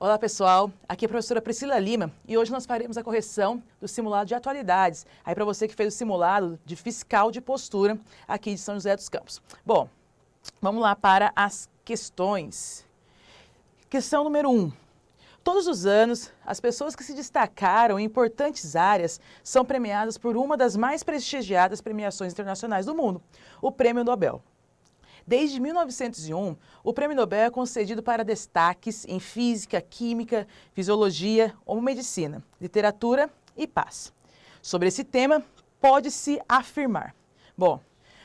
Olá pessoal, aqui é a professora Priscila Lima e hoje nós faremos a correção do simulado de atualidades. Aí para você que fez o simulado de fiscal de postura aqui de São José dos Campos. Bom, vamos lá para as questões. Questão número 1. Todos os anos, as pessoas que se destacaram em importantes áreas são premiadas por uma das mais prestigiadas premiações internacionais do mundo, o Prêmio Nobel. Desde 1901, o Prêmio Nobel é concedido para destaques em física, química, fisiologia ou medicina, literatura e paz. Sobre esse tema, pode-se afirmar. Bom,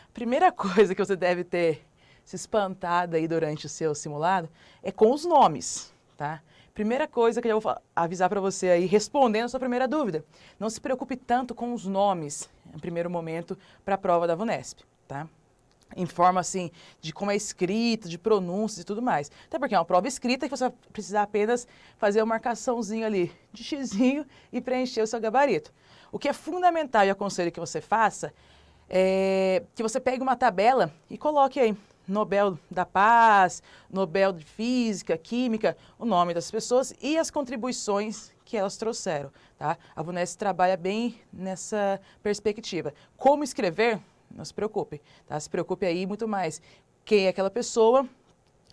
a primeira coisa que você deve ter se espantado aí durante o seu simulado é com os nomes, tá? Primeira coisa que eu vou avisar para você aí, respondendo a sua primeira dúvida, não se preocupe tanto com os nomes, no primeiro momento, para a prova da VUNESP, tá? Em forma, assim, de como é escrito, de pronúncias e tudo mais. Até porque é uma prova escrita que você vai precisar apenas fazer uma marcaçãozinha ali de xizinho e preencher o seu gabarito. O que é fundamental e aconselho que você faça é que você pegue uma tabela e coloque aí Nobel da Paz, Nobel de Física, Química, o nome das pessoas e as contribuições que elas trouxeram, tá? A VUNESP trabalha bem nessa perspectiva. Como escrever? Não se preocupe, tá? Se preocupe aí muito mais quem é aquela pessoa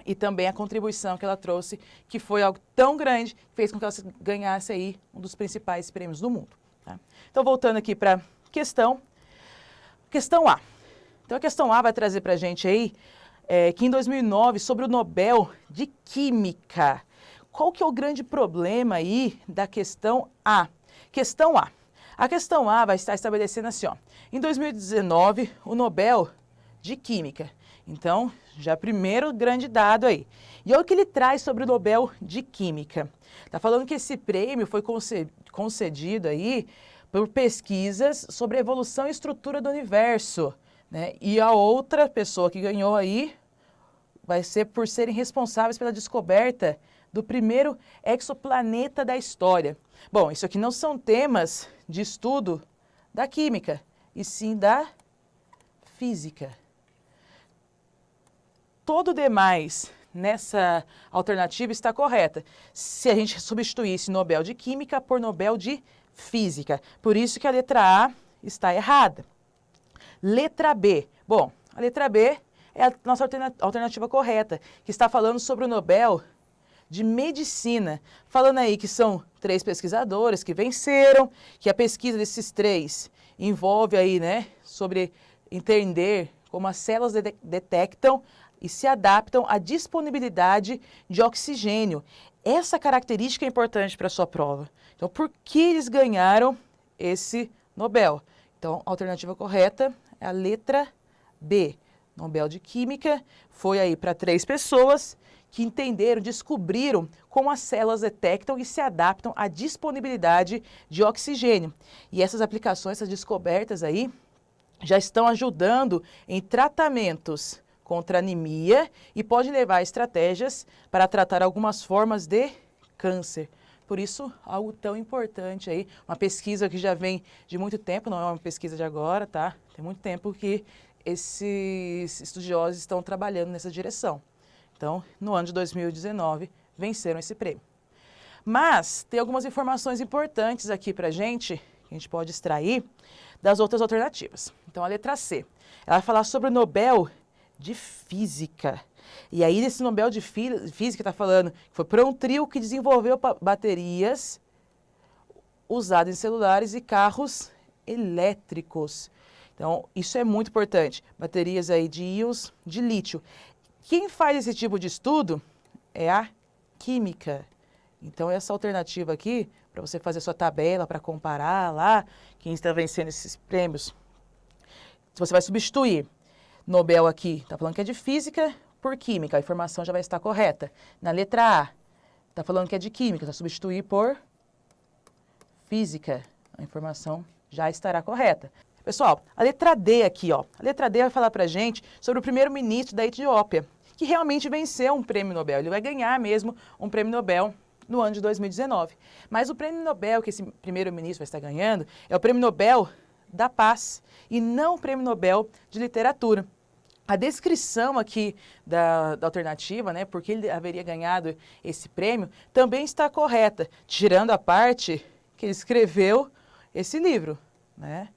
e também a contribuição que ela trouxe, que foi algo tão grande, que fez com que ela ganhasse aí um dos principais prêmios do mundo, tá? Então, voltando aqui para questão A. Então, a questão A vai trazer para a gente aí que em 2009, sobre o Nobel de Química. Qual que é o grande problema aí da questão A? Questão A. A questão A vai estar estabelecendo assim, ó. Em 2019, o Nobel de Química. Então, já primeiro grande dado aí. E olha o que ele traz sobre o Nobel de Química. Está falando que esse prêmio foi concedido aí por pesquisas sobre a evolução e estrutura do universo, né? E a outra pessoa que ganhou aí vai ser por serem responsáveis pela descoberta do primeiro exoplaneta da história. Bom, isso aqui não são temas de estudo da química, e sim da física. Todo o demais nessa alternativa está correta, se a gente substituísse Nobel de Química por Nobel de Física. Por isso que a letra A está errada. Letra B. Bom, a letra B é a nossa alternativa correta, que está falando sobre o Nobel de Medicina. Falando aí que são 3 pesquisadores que venceram, que a pesquisa desses 3 envolve aí, né, sobre entender como as células detectam e se adaptam à disponibilidade de oxigênio. Essa característica é importante para a sua prova. Então, por que eles ganharam esse Nobel? Então, a alternativa correta é a letra B. Nobel de Química foi aí para 3 pessoas que entenderam, descobriram como as células detectam e se adaptam à disponibilidade de oxigênio. E essas aplicações, essas descobertas aí, já estão ajudando em tratamentos contra anemia e pode levar a estratégias para tratar algumas formas de câncer. Por isso, algo tão importante aí, uma pesquisa que já vem de muito tempo, não é uma pesquisa de agora, tá? Tem muito tempo que esses estudiosos estão trabalhando nessa direção. Então, no ano de 2019, venceram esse prêmio. Mas tem algumas informações importantes aqui para a gente pode extrair das outras alternativas. Então, a letra C, ela vai falar sobre o Nobel de Física. E aí, nesse Nobel de Física, está falando que foi para um trio que desenvolveu baterias usadas em celulares e carros elétricos. Então, isso é muito importante. Baterias aí de íons de lítio. Quem faz esse tipo de estudo é a química. Então, essa alternativa aqui, para você fazer sua tabela, para comparar lá, quem está vencendo esses prêmios, você vai substituir Nobel aqui, está falando que é de física, por química, a informação já vai estar correta. Na letra A, está falando que é de química, vai substituir por física, a informação já estará correta. Pessoal, a letra D aqui, ó. A letra D vai falar pra gente sobre o primeiro-ministro da Etiópia, que realmente venceu um prêmio Nobel. Ele vai ganhar mesmo um prêmio Nobel no ano de 2019. Mas o prêmio Nobel que esse primeiro-ministro vai estar ganhando é o prêmio Nobel da Paz e não o prêmio Nobel de Literatura. A descrição aqui da alternativa, né, porque ele haveria ganhado esse prêmio, também está correta, tirando a parte que ele escreveu esse livro, né?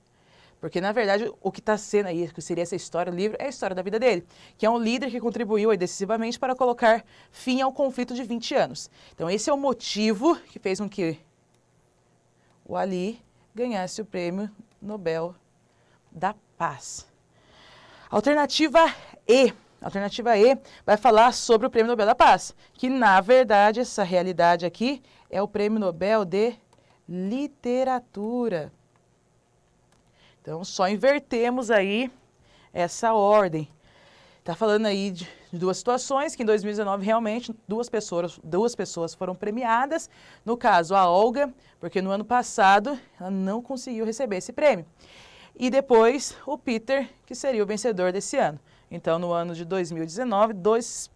Porque, na verdade, o que está sendo aí, que seria essa história do livro, é a história da vida dele, que é um líder que contribuiu aí decisivamente para colocar fim ao conflito de 20 anos. Então, esse é o motivo que fez com que o Ali ganhasse o Prêmio Nobel da Paz. Alternativa E. Alternativa E vai falar sobre o Prêmio Nobel da Paz, que, na verdade, essa realidade aqui é o Prêmio Nobel de Literatura. Então, só invertemos aí essa ordem. Está falando aí de duas situações, que em 2019 realmente duas pessoas foram premiadas. No caso, a Olga, porque no ano passado ela não conseguiu receber esse prêmio. E depois o Peter, que seria o vencedor desse ano. Então, no ano de 2019, duas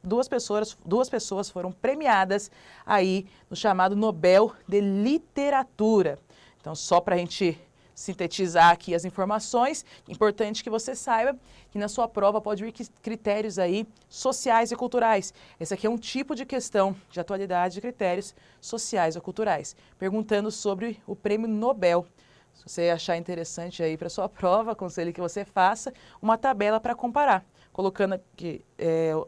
pessoas foram premiadas aí no chamado Nobel de Literatura. Então, só para a gente sintetizar aqui as informações, importante que você saiba que na sua prova pode vir critérios aí sociais e culturais. Esse aqui é um tipo de questão de atualidade de critérios sociais ou culturais, perguntando sobre o Prêmio Nobel. Se você achar interessante aí para sua prova, aconselho que você faça uma tabela para comparar, colocando aqui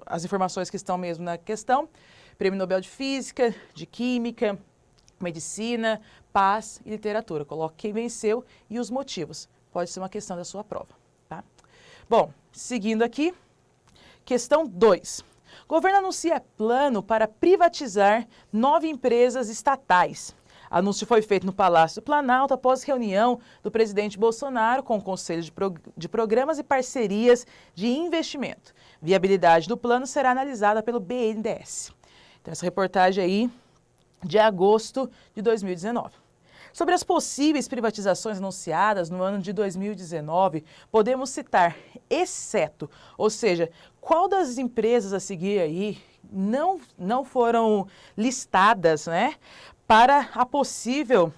as informações que estão mesmo na questão, Prêmio Nobel de Física, de Química, Medicina, Paz e Literatura. Coloque quem venceu e os motivos. Pode ser uma questão da sua prova, tá? Bom, seguindo aqui, questão 2. Governo anuncia plano para privatizar 9 empresas estatais. Anúncio foi feito no Palácio do Planalto após reunião do presidente Bolsonaro com o Conselho de Programas e Parcerias de Investimento. Viabilidade do plano será analisada pelo BNDES. Então, essa reportagem aí de agosto de 2019. Sobre as possíveis privatizações anunciadas no ano de 2019, podemos citar exceto, ou seja, qual das empresas a seguir aí não foram listadas, né, para a possível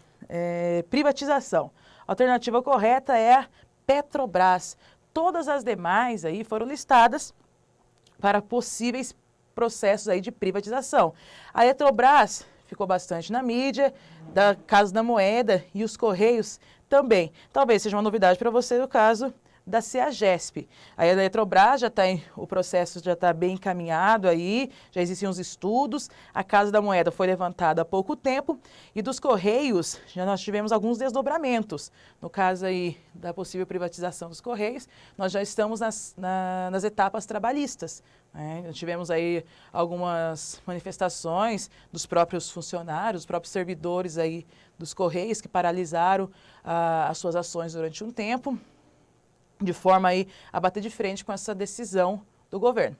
privatização. A alternativa correta é a Petrobras. Todas as demais aí foram listadas para possíveis processos aí de privatização. A Eletrobras ficou bastante na mídia, da Casa da Moeda e os Correios também. Talvez seja uma novidade para você no caso da CEAGESP. A Eletrobras o processo já está bem encaminhado aí, já existem os estudos, a Casa da Moeda foi levantada há pouco tempo e dos Correios já nós tivemos alguns desdobramentos. No caso aí da possível privatização dos Correios, nós já estamos nas etapas trabalhistas. Tivemos aí algumas manifestações dos próprios funcionários, dos próprios servidores aí dos Correios que paralisaram as suas ações durante um tempo, de forma aí a bater de frente com essa decisão do governo.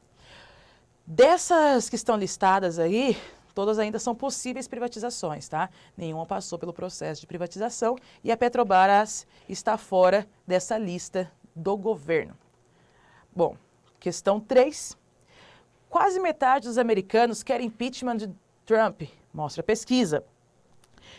Dessas que estão listadas aí, todas ainda são possíveis privatizações, tá? Nenhuma passou pelo processo de privatização e a Petrobras está fora dessa lista do governo. Bom, questão 3. Quase metade dos americanos querem impeachment de Trump, mostra a pesquisa.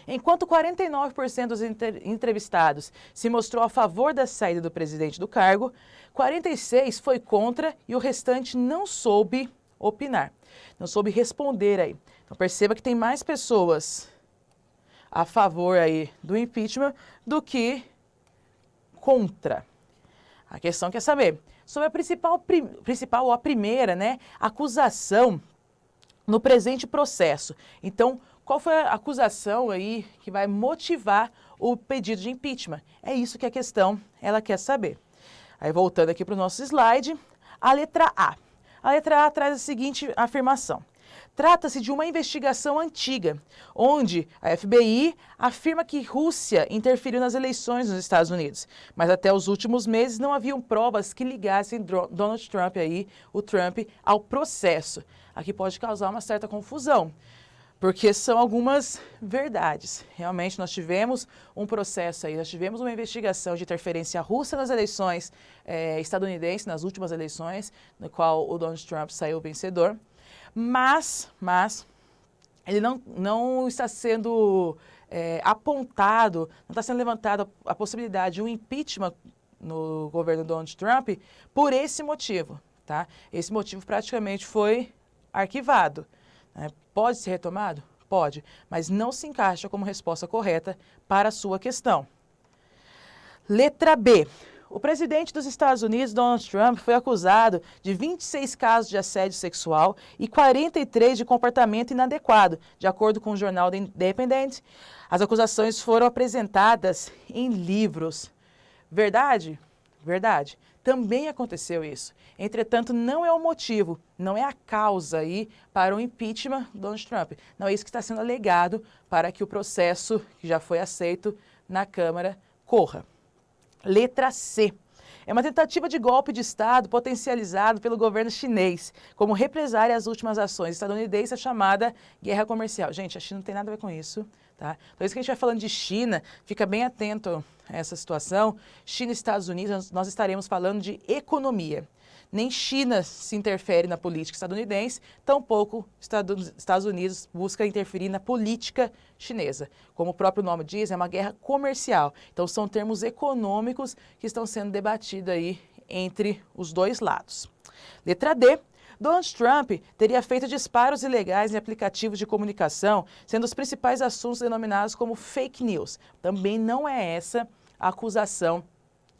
Enquanto 49% dos entrevistados se mostrou a favor da saída do presidente do cargo, 46% foi contra e o restante não soube opinar, não soube responder aí. Então perceba que tem mais pessoas a favor aí do impeachment do que contra. A questão quer saber sobre a primeira, né, acusação no presente processo. Então, qual foi a acusação aí que vai motivar o pedido de impeachment? É isso que a questão ela quer saber. Aí voltando aqui para o nosso slide, a letra A. A letra A traz a seguinte afirmação. Trata-se de uma investigação antiga, onde a FBI afirma que Rússia interferiu nas eleições nos Estados Unidos, mas até os últimos meses não haviam provas que ligassem Donald Trump aí, o Trump, ao processo. Aqui pode causar uma certa confusão, porque são algumas verdades. Realmente nós tivemos um processo aí, nós tivemos uma investigação de interferência russa nas eleições estadunidenses, nas últimas eleições, no qual o Donald Trump saiu vencedor. Mas ele não está sendo apontado, não está sendo levantada a possibilidade de um impeachment no governo Donald Trump por esse motivo. tá? Esse motivo praticamente foi arquivado, né? Pode ser retomado? Pode, mas não se encaixa como resposta correta para a sua questão. Letra B. O presidente dos Estados Unidos, Donald Trump, foi acusado de 26 casos de assédio sexual e 43 de comportamento inadequado, de acordo com o jornal The Independent. As acusações foram apresentadas em livros. Verdade? Verdade. Também aconteceu isso. Entretanto, não é o motivo, não é a causa aí para o impeachment do Donald Trump. Não é isso que está sendo alegado para que o processo, que já foi aceito na Câmara, corra. Letra C. É uma tentativa de golpe de Estado potencializado pelo governo chinês, como represália às últimas ações estadunidenses, chamada guerra comercial. Gente, a China não tem nada a ver com isso, tá? Então, isso que a gente vai falando de China, fica bem atento a essa situação. China e Estados Unidos, nós estaremos falando de economia. Nem China se interfere na política estadunidense, tampouco Estados Unidos busca interferir na política chinesa. Como o próprio nome diz, é uma guerra comercial. Então, são termos econômicos que estão sendo debatidos aí entre os dois lados. Letra D. Donald Trump teria feito disparos ilegais em aplicativos de comunicação, sendo os principais assuntos denominados como fake news. Também não é essa a acusação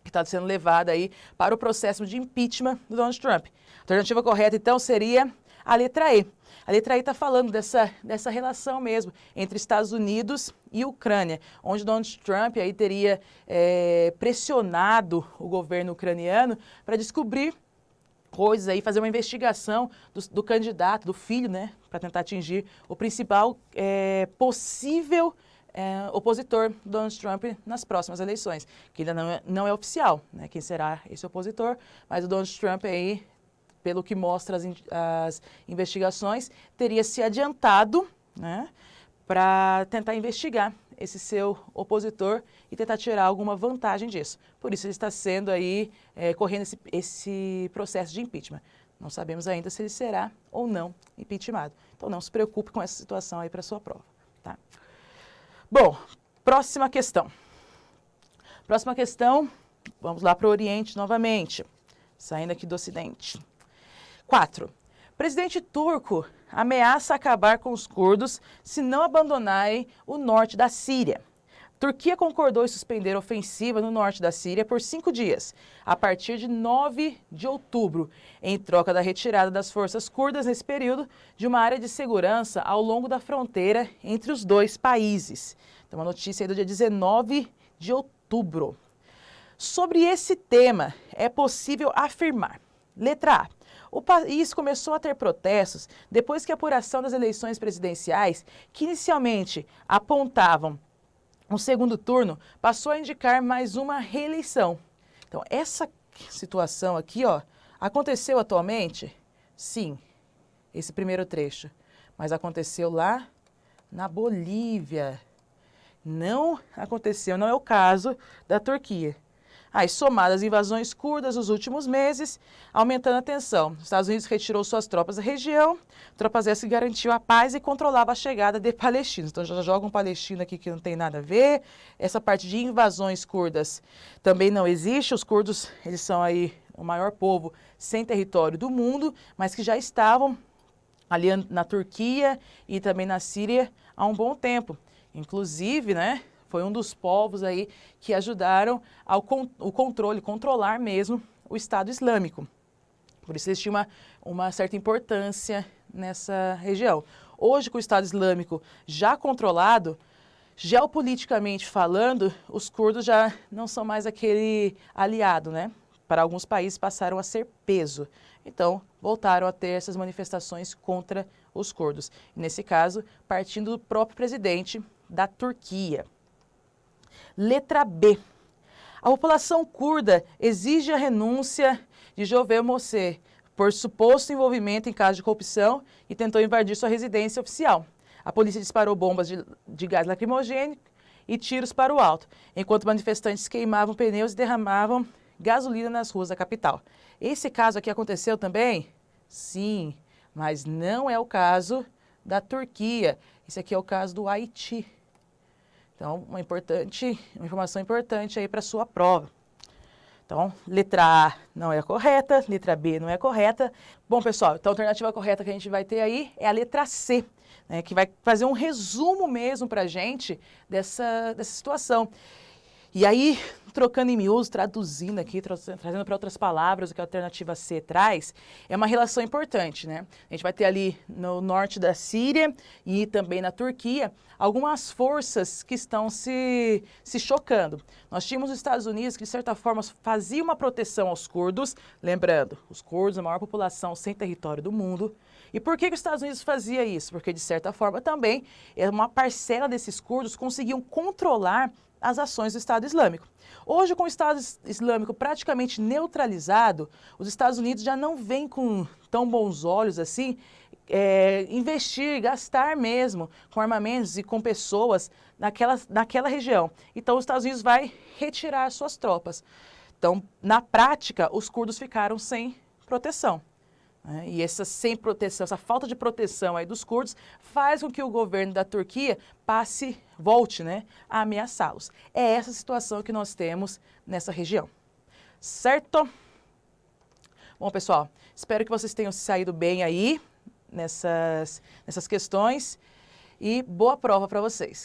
que está sendo levada aí para o processo de impeachment do Donald Trump. A alternativa correta, então, seria a letra E. A letra E está falando dessa relação mesmo entre Estados Unidos e Ucrânia, onde Donald Trump aí teria pressionado o governo ucraniano para descobrir coisas aí, fazer uma investigação do candidato, do filho, né, para tentar atingir o principal possível opositor do Donald Trump nas próximas eleições, que ainda não é oficial, né, quem será esse opositor, mas o Donald Trump aí, pelo que mostra as investigações, teria se adiantado, né, para tentar investigar esse seu opositor e tentar tirar alguma vantagem disso. Por isso ele está sendo aí, correndo esse processo de impeachment. Não sabemos ainda se ele será ou não impeachmentado. Então não se preocupe com essa situação aí para a sua prova, tá? Bom, próxima questão. Próxima questão, vamos lá para o Oriente novamente, saindo aqui do Ocidente. 4. Presidente turco ameaça acabar com os curdos se não abandonarem o norte da Síria. Turquia concordou em suspender a ofensiva no norte da Síria por 5 dias, a partir de 9 de outubro, em troca da retirada das forças curdas nesse período de uma área de segurança ao longo da fronteira entre os dois países. Então, uma notícia aí do dia 19 de outubro. Sobre esse tema, é possível afirmar. Letra A. O país começou a ter protestos depois que a apuração das eleições presidenciais, que inicialmente apontavam um segundo turno, passou a indicar mais uma reeleição. Então, essa situação aqui, ó, aconteceu atualmente? Sim, esse primeiro trecho. Mas aconteceu lá na Bolívia. Não aconteceu, não é o caso da Turquia. Aí, somadas as invasões curdas nos últimos meses, aumentando a tensão. Os Estados Unidos retirou suas tropas da região, tropas essas que garantiam a paz e controlava a chegada de palestinos. Então, já joga um palestino aqui que não tem nada a ver. Essa parte de invasões curdas também não existe. Os curdos, eles são aí o maior povo sem território do mundo, mas que já estavam ali na Turquia e também na Síria há um bom tempo. Inclusive, né? Foi um dos povos aí que ajudaram controlar mesmo o Estado Islâmico. Por isso eles tinham uma certa importância nessa região. Hoje, com o Estado Islâmico já controlado, geopoliticamente falando, os curdos já não são mais aquele aliado, né? Para alguns países passaram a ser peso. Então, voltaram a ter essas manifestações contra os curdos. Nesse caso, partindo do próprio presidente da Turquia. Letra B. A população curda exige a renúncia de Jovel Mosseh por suposto envolvimento em caso de corrupção e tentou invadir sua residência oficial. A polícia disparou bombas de gás lacrimogêneo e tiros para o alto, enquanto manifestantes queimavam pneus e derramavam gasolina nas ruas da capital. Esse caso aqui aconteceu também? Sim, mas não é o caso da Turquia. Esse aqui é o caso do Haiti. Então, uma informação importante aí para a sua prova. Então, letra A não é a correta, letra B não é a correta. Bom, pessoal, então a alternativa correta que a gente vai ter aí é a letra C, né, que vai fazer um resumo mesmo para a gente dessa situação. E aí, trocando em miúdos, traduzindo aqui, trazendo para outras palavras o que a alternativa C traz, é uma relação importante, né? A gente vai ter ali no norte da Síria e também na Turquia algumas forças que estão se chocando. Nós tínhamos os Estados Unidos que, de certa forma, fazia uma proteção aos curdos, lembrando, os curdos, a maior população sem território do mundo. E por que os Estados Unidos fazia isso? Porque, de certa forma, também uma parcela desses curdos conseguiam controlar as ações do Estado Islâmico. Hoje, com o Estado Islâmico praticamente neutralizado, os Estados Unidos já não vêm com tão bons olhos assim investir, gastar mesmo com armamentos e com pessoas naquela região. Então, os Estados Unidos vai retirar suas tropas. Então, na prática, os curdos ficaram sem proteção. E essa sem proteção, essa falta de proteção aí dos curdos faz com que o governo da Turquia volte, né, a ameaçá-los. É essa situação que nós temos nessa região. Certo? Bom, pessoal, espero que vocês tenham saído bem aí nessas questões e boa prova para vocês.